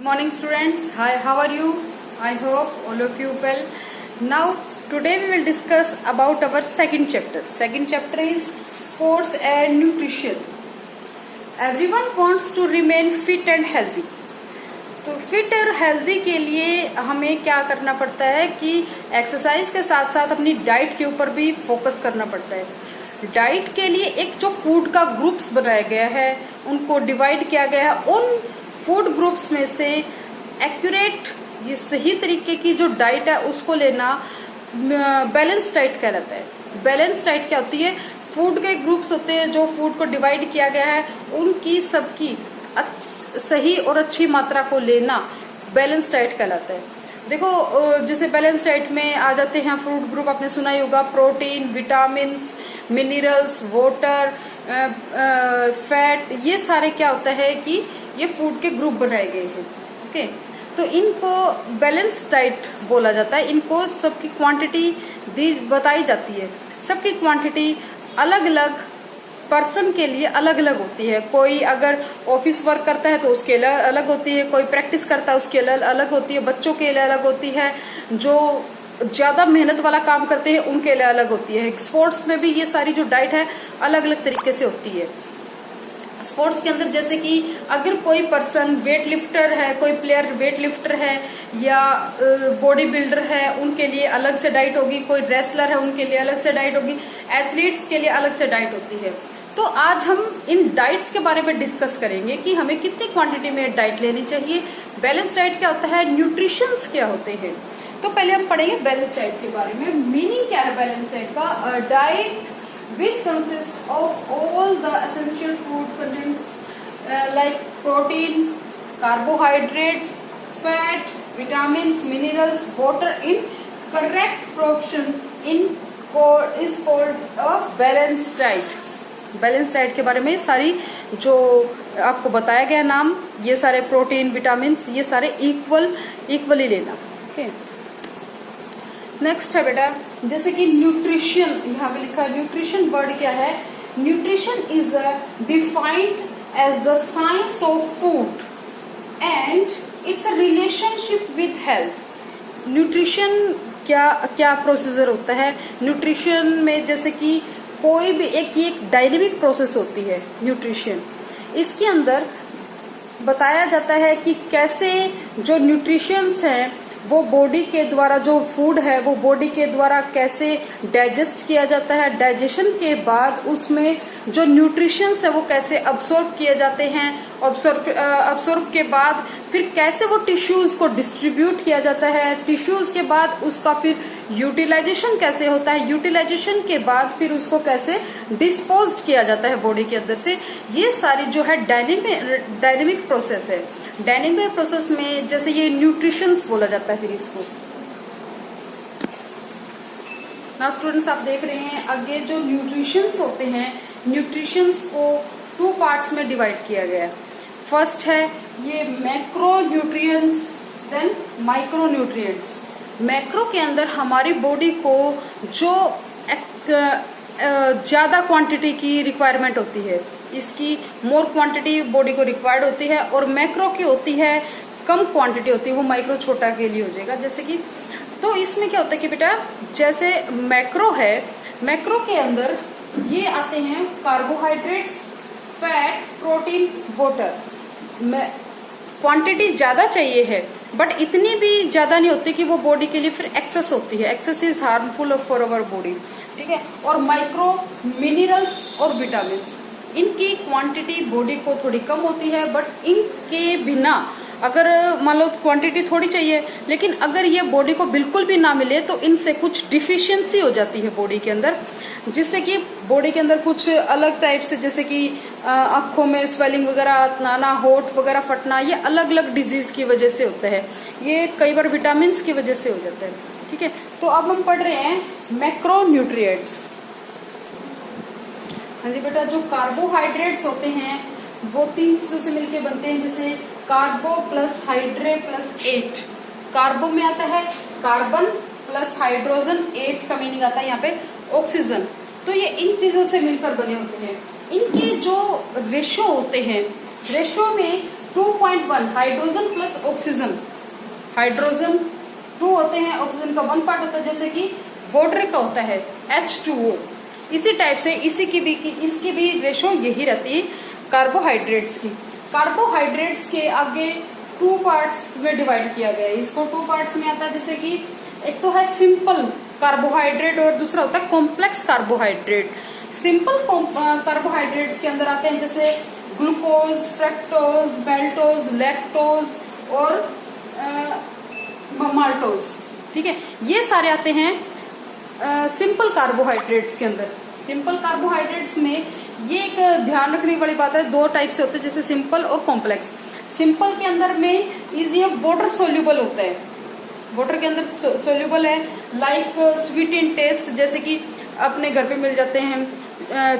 Morning students, hi, how are you? I hope all of you well. Now today we will discuss about our second chapter. Second chapter is sports and nutrition. Everyone wants to remain fit and healthy. तो fit और healthy के लिए हमें क्या करना पड़ता है कि एक्सरसाइज के साथ साथ अपनी डाइट के ऊपर भी फोकस करना पड़ता है। डाइट के लिए एक जो फूड का ग्रुप्स बनाया गया है, उनको डिवाइड किया गया है। उन फूड ग्रुप्स में से एक्यूरेट ये सही तरीके की जो डाइट है उसको लेना बैलेंस डाइट कहलाता है। बैलेंस डाइट क्या होती है? फूड के ग्रुप्स होते हैं जो फूड को डिवाइड किया गया है, उनकी सबकी सही और अच्छी मात्रा को लेना बैलेंस डाइट कहलाता है। देखो, जैसे बैलेंस डाइट में आ जाते हैं फूड ग्रुप, आपने सुना ही होगा, protein, vitamins, minerals, water, fat. ये सारे क्या होता है कि ये फूड के ग्रुप बनाए गए हैं। ओके, तो इनको बैलेंस डाइट बोला जाता है। इनको सबकी क्वांटिटी बताई जाती है। सबकी क्वांटिटी अलग अलग पर्सन के लिए अलग अलग होती है। कोई अगर ऑफिस वर्क करता है तो उसके लिए अलग होती है, कोई प्रैक्टिस करता है उसके लिए अलग होती है, बच्चों के लिए अलग होती है, जो ज्यादा मेहनत वाला काम करते हैं उनके लिए अलग होती है। स्पोर्ट्स में भी ये सारी जो डाइट है अलग अलग तरीके से होती है। स्पोर्ट्स के अंदर जैसे कि अगर कोई पर्सन वेट लिफ्टर है, कोई प्लेयर वेट लिफ्टर है या बॉडी बिल्डर है, उनके लिए अलग से डाइट होगी। कोई रेसलर है, उनके लिए अलग से डाइट होगी। एथलीट्स के लिए अलग से डाइट होती है। तो आज हम इन डाइट्स के बारे में डिस्कस करेंगे कि हमें कितनी क्वांटिटी में डाइट लेनी चाहिए। बैलेंस डाइट क्या होता है, न्यूट्रिशंस क्या होते हैं। तो पहले हम पढ़ेंगे बैलेंस डाइट के बारे में। मीनिंग क्या है बैलेंस डाइट का? Diet which consists of all the essential food contents like protein, carbohydrates, fat, vitamins, minerals, water in correct proportion is called a balanced diet. Balance diet के बारे में सारी जो आपको बताया गया नाम, ये सारे प्रोटीन, विटामिन्स, ये सारे इक्वली लेना। ओके, नेक्स्ट है बेटा, जैसे कि न्यूट्रिशन, यहाँ पे लिखा है न्यूट्रिशन। वर्ड क्या है? Nutrition is defined as the science of food and its a relationship with health. Nutrition क्या प्रोसीजर होता है न्यूट्रिशन में? जैसे कि कोई भी एक डायनेमिक प्रोसेस होती है न्यूट्रिशन। इसके अंदर बताया जाता है कि कैसे जो न्यूट्रिशंस हैं वो बॉडी के द्वारा, जो फूड है वो बॉडी के द्वारा कैसे डाइजेस्ट किया जाता है। डाइजेशन के बाद उसमें जो न्यूट्रिशंस है वो कैसे अब्सॉर्ब किए जाते हैं। अब्सॉर्ब के बाद फिर कैसे वो टिश्यूज को डिस्ट्रीब्यूट किया जाता है। टिश्यूज के बाद उसका फिर यूटिलाइजेशन कैसे होता है। यूटिलाइजेशन के बाद फिर उसको कैसे डिस्पोज किया जाता है बॉडी के अंदर से। ये सारी जो है डायनेमिक प्रोसेस है। डायनेमिक प्रोसेस में जैसे ये न्यूट्रिशंस बोला जाता है फिर इसको। ना स्टूडेंट्स, आप देख रहे हैं आगे जो न्यूट्रिशंस होते हैं, न्यूट्रिशंस को 2 पार्ट्स में डिवाइड किया गया है। फर्स्ट है ये macro nutrients, then micro nutrients. Macro के अंदर हमारी बॉडी को जो ज्यादा क्वांटिटी की रिक्वायरमेंट होती है, इसकी मोर क्वांटिटी बॉडी को रिक्वायर्ड होती है, और मैक्रो की होती है कम क्वांटिटी होती है, वो माइक्रो छोटा के लिए हो जाएगा। जैसे कि तो इसमें क्या होता है कि बेटा, जैसे मैक्रो है, मैक्रो के अंदर ये आते हैं carbohydrates, fat, protein, water. Quantity ज्यादा चाहिए है बट इतनी भी ज्यादा नहीं होती कि वो बॉडी के लिए फिर एक्सेस होती है। Excess is harmful for our body, ठीक है। और माइक्रो मिनरल्स और विटामिन्स, इनकी क्वांटिटी बॉडी को थोड़ी कम होती है, बट इनके बिना अगर मान लो क्वांटिटी थोड़ी चाहिए, लेकिन अगर ये बॉडी को बिल्कुल भी ना मिले तो इनसे कुछ डिफिशियंसी हो जाती है बॉडी के अंदर, जिससे कि बॉडी के अंदर कुछ अलग टाइप से, जैसे कि आंखों में स्वेलिंग वगैरह आना, होठ वगैरह फटना, ये अलग अलग डिजीज की वजह से होता है। ये कई बार विटामिन की वजह से हो जाता है, ठीक है। तो अब हम पढ़ रहे हैं मैक्रो न्यूट्रिएंट्स। हाँ जी बेटा, जो कार्बोहाइड्रेट्स होते हैं वो 3 चीजों से मिलके बनते हैं, जैसे कार्बो प्लस हाइड्रे प्लस 8। कार्बो में आता है कार्बन प्लस हाइड्रोजन, 8 का मीनिंग आता है यहाँ पे ऑक्सीजन। तो ये इन चीजों से मिलकर बने होते हैं। इनके जो रेशो होते हैं, रेशो में 2.1 हाइड्रोजन प्लस ऑक्सीजन, हाइड्रोजन 2 होते हैं, ऑक्सीजन का 1 पार्ट होता है, जैसे कि वाटर का होता है H2O। इसी टाइप से इसकी भी रेशो यही रहती है कार्बोहाइड्रेट्स की। कार्बोहाइड्रेट्स के आगे 2 पार्ट्स में डिवाइड किया गया है, इसको 2 पार्ट्स में आता है, जैसे कि एक तो है सिंपल कार्बोहाइड्रेट और दूसरा होता है कॉम्प्लेक्स कार्बोहाइड्रेट। सिंपल कार्बोहाइड्रेट्स के अंदर आते हैं जैसे ग्लूकोज, फ्रक्टोज, मेल्टोज, लैक्टोज और माल्टोज। ठीक है, ये सारे आते हैं सिंपल कार्बोहाइड्रेट्स के अंदर। सिंपल कार्बोहाइड्रेट्स में ये एक ध्यान रखने वाली बात है, 2 टाइप से होते हैं, जैसे सिंपल और कॉम्प्लेक्स। सिंपल के अंदर में ये वाटर सोल्यूबल होता है, वाटर के अंदर सोल्यूबल है, लाइक स्वीट इन टेस्ट, जैसे कि अपने घर पे मिल जाते हैं,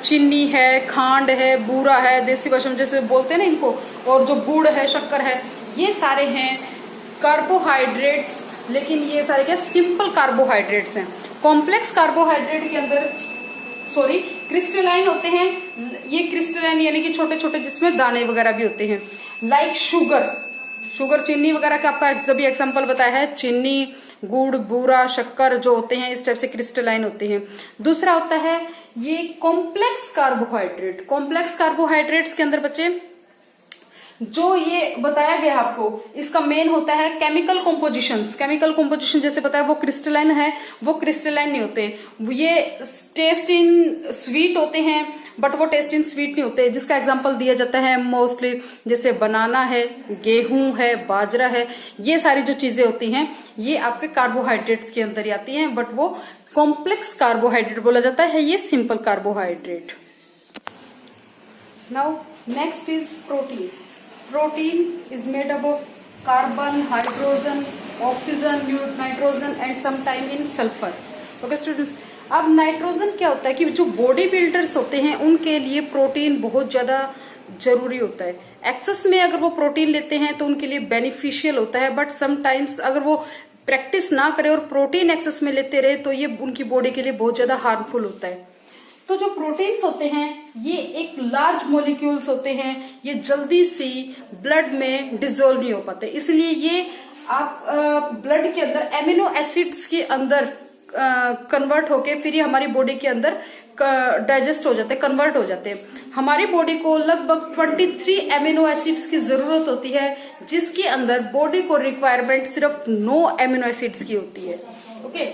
चीनी है, खांड है, बूरा है, देसी भाषा में जैसे बोलते हैं ना इनको, और जो गुड़ है, शक्कर है, ये सारे हैं कार्बोहाइड्रेट्स। लेकिन ये सारे क्या सिंपल कार्बोहाइड्रेट्स हैं। कॉम्प्लेक्स कार्बोहाइड्रेट के अंदर क्रिस्टलाइन होते हैं, ये क्रिस्टलाइन यानी कि छोटे छोटे जिसमें दाने वगैरह भी होते हैं, लाइक शुगर चीनी वगैरह का आपका जब भी एग्जांपल बताया है, चीनी, गुड़, बूरा, शक्कर जो होते हैं इस टाइप से क्रिस्टलाइन होते हैं। दूसरा होता है ये कॉम्प्लेक्स कार्बोहाइड्रेट। कॉम्प्लेक्स कार्बोहाइड्रेट्स के अंदर बच्चे जो ये बताया गया आपको, इसका मेन होता है केमिकल कॉम्पोजिशंस। केमिकल कॉम्पोजिशन जैसे बताया वो क्रिस्टलाइन है, वो क्रिस्टलाइन नहीं होते, ये टेस्ट इन स्वीट होते हैं, बट वो टेस्ट इन स्वीट नहीं होते। जिसका एग्जांपल दिया जाता है मोस्टली जैसे बनाना है, गेहूं है, बाजरा है, ये सारी जो चीजें होती हैं ये आपके कार्बोहाइड्रेट्स के अंदर ही आती हैं, बट वो कॉम्प्लेक्स कार्बोहाइड्रेट बोला जाता है, ये simple carbohydrate. Now next is protein. Protein is made up of carbon, hydrogen, oxygen, nitrogen and sometime in sulfur. Okay students, अब नाइट्रोजन क्या होता है कि जो बॉडी बिल्डर्स होते हैं उनके लिए प्रोटीन बहुत ज्यादा जरूरी होता है। एक्सेस में अगर वो प्रोटीन लेते हैं तो उनके लिए बेनिफिशियल होता है, बट समटाइम्स अगर वो प्रैक्टिस ना करे और प्रोटीन एक्सेस में लेते रहे तो ये उनकी बॉडी के लिए बहुत ज्यादा हार्मफुल होता है। तो जो प्रोटीन्स होते हैं ये एक लार्ज मॉलिक्यूल्स होते हैं, ये जल्दी से ब्लड में डिसॉल्व नहीं हो पाते, इसलिए ये आप ब्लड के अंदर एमिनो एसिड्स के अंदर कन्वर्ट होके फिर ये हमारी बॉडी के अंदर डाइजेस्ट हो जाते हैं, कन्वर्ट हो जाते हैं। हमारी बॉडी को लगभग 23 एमिनो एसिड्स की जरूरत होती है, जिसके अंदर बॉडी को रिक्वायरमेंट सिर्फ 9 एमिनो एसिड्स की होती है। ओके,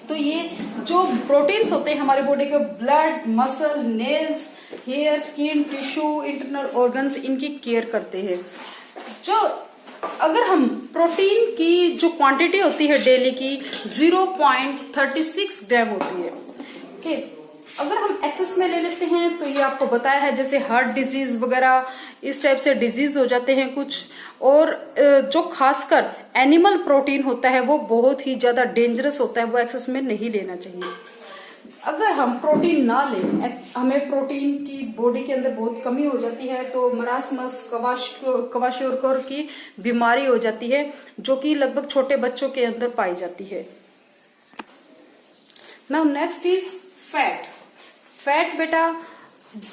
तो ये जो प्रोटीन्स होते हैं हमारी बॉडी के blood, muscle, nails, hair, skin, tissue, internal organs, इनकी केयर करते हैं। जो अगर हम प्रोटीन की जो क्वांटिटी होती है डेली की 0.36 ग्राम होती है। ओके, अगर हम एक्सेस में ले लेते हैं तो ये आपको बताया है जैसे हार्ट डिजीज वगैरह इस टाइप से डिजीज हो जाते हैं कुछ, और जो खासकर एनिमल प्रोटीन होता है वो बहुत ही ज्यादा डेंजरस होता है, वो एक्सेस में नहीं लेना चाहिए। अगर हम प्रोटीन ना लें, हमें प्रोटीन की बॉडी के अंदर बहुत कमी हो जाती है तो मरासमस, क्वाशियोरकर की बीमारी हो जाती है, जो कि लगभग छोटे बच्चों के अंदर पाई जाती है। Now next is fat. Fat बेटा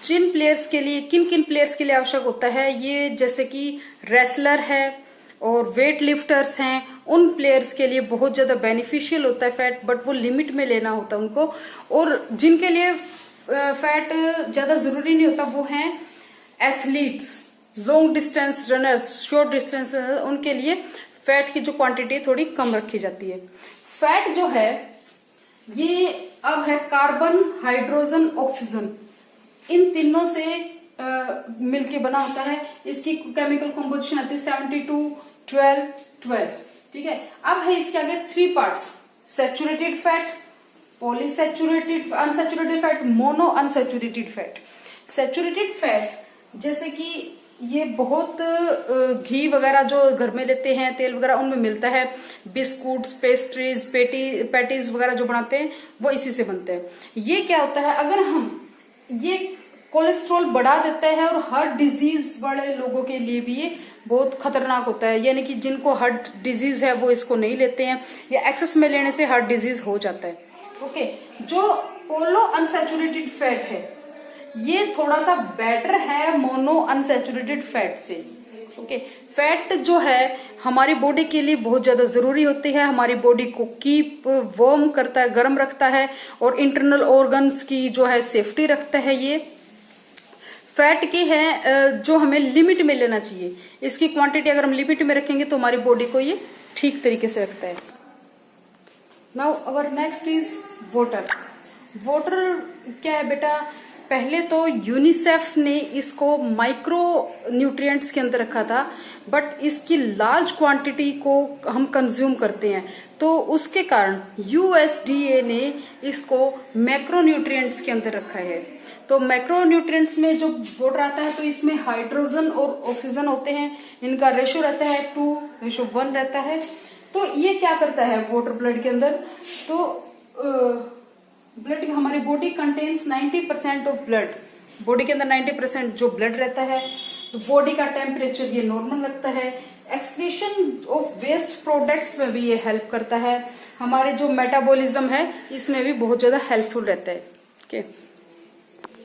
जिन प्लेयर्स के लिए, किन किन प्लेयर्स के लिए आवश्यक होता है, ये जैसे कि रेसलर है और वेट लिफ्टर्स हैं, उन प्लेयर्स के लिए बहुत ज्यादा बेनिफिशियल होता है फैट, बट वो लिमिट में लेना होता है उनको। और जिनके लिए फैट ज्यादा जरूरी नहीं होता वो हैं athletes, long distance runners, short distance, उनके लिए फैट की जो क्वांटिटी थोड़ी कम रखी जाती है। फैट जो है ये अब है कार्बन, हाइड्रोजन, ऑक्सीजन, इन तीनों से मिलके बना होता है। इसकी केमिकल कॉम्पोजिशन आती है 72, 12, 12। ठीक है, अब है इसके आगे 3 parts, saturated fat, polyunsaturated, unsaturated fat, mono unsaturated fat. Saturated fat जैसे कि ये बहुत घी वगैरह जो घर में लेते हैं, तेल वगैरह उनमें मिलता है, बिस्कुट्स, पेस्ट्रीज, पैटीज वगैरह जो बनाते हैं वो इसी से बनते हैं। ये क्या होता है, अगर हम ये कोलेस्ट्रॉल बढ़ा देता है और हार्ट डिजीज वाले लोगों के लिए भी ये बहुत खतरनाक होता है, यानी कि जिनको हार्ट डिजीज है वो इसको नहीं लेते हैं, या एक्सेस में लेने से हार्ट डिजीज हो जाता है। ओके, जो पोलो अनसैचुरेटेड फैट है ये थोड़ा सा बेटर है मोनो अनसैचुरेटेड फैट से। ओके, फैट जो है हमारी बॉडी के लिए बहुत ज्यादा जरूरी होती है, हमारी बॉडी को कीप वार्म करता है, गर्म रखता है, और इंटरनल ऑर्गन्स की जो है सेफ्टी रखता है। ये फैट की है जो हमें लिमिट में लेना चाहिए, इसकी क्वांटिटी अगर हम लिमिट में रखेंगे तो हमारी बॉडी को ये ठीक तरीके से रखता है। Now our next is water. Water क्या है बेटा, पहले तो यूनिसेफ ने इसको माइक्रो न्यूट्रिएंट्स के अंदर रखा था, बट इसकी लार्ज क्वांटिटी को हम कंज्यूम करते हैं, तो उसके कारण यूएसडीए ने इसको मैक्रो न्यूट्रिएंट्स के अंदर रखा है। तो मैक्रो न्यूट्रिएंट्स में जो वाटर आता है तो इसमें हाइड्रोजन और ऑक्सीजन होते हैं, इनका रेशो रहता है 2:1 रहता है। तो ये क्या करता है वाटर ब्लड के अंदर, तो ब्लड हमारी body contains 90% of blood, body के अंदर 90% जो ब्लड रहता है, तो बॉडी का टेम्परेचर ये नॉर्मल रखता है। एक्सक्रीशन ऑफ वेस्ट प्रोडक्ट्स में भी ये हेल्प करता है, हमारे जो मेटाबॉलिज्म है इसमें भी बहुत ज्यादा हेल्पफुल रहता है। ओके।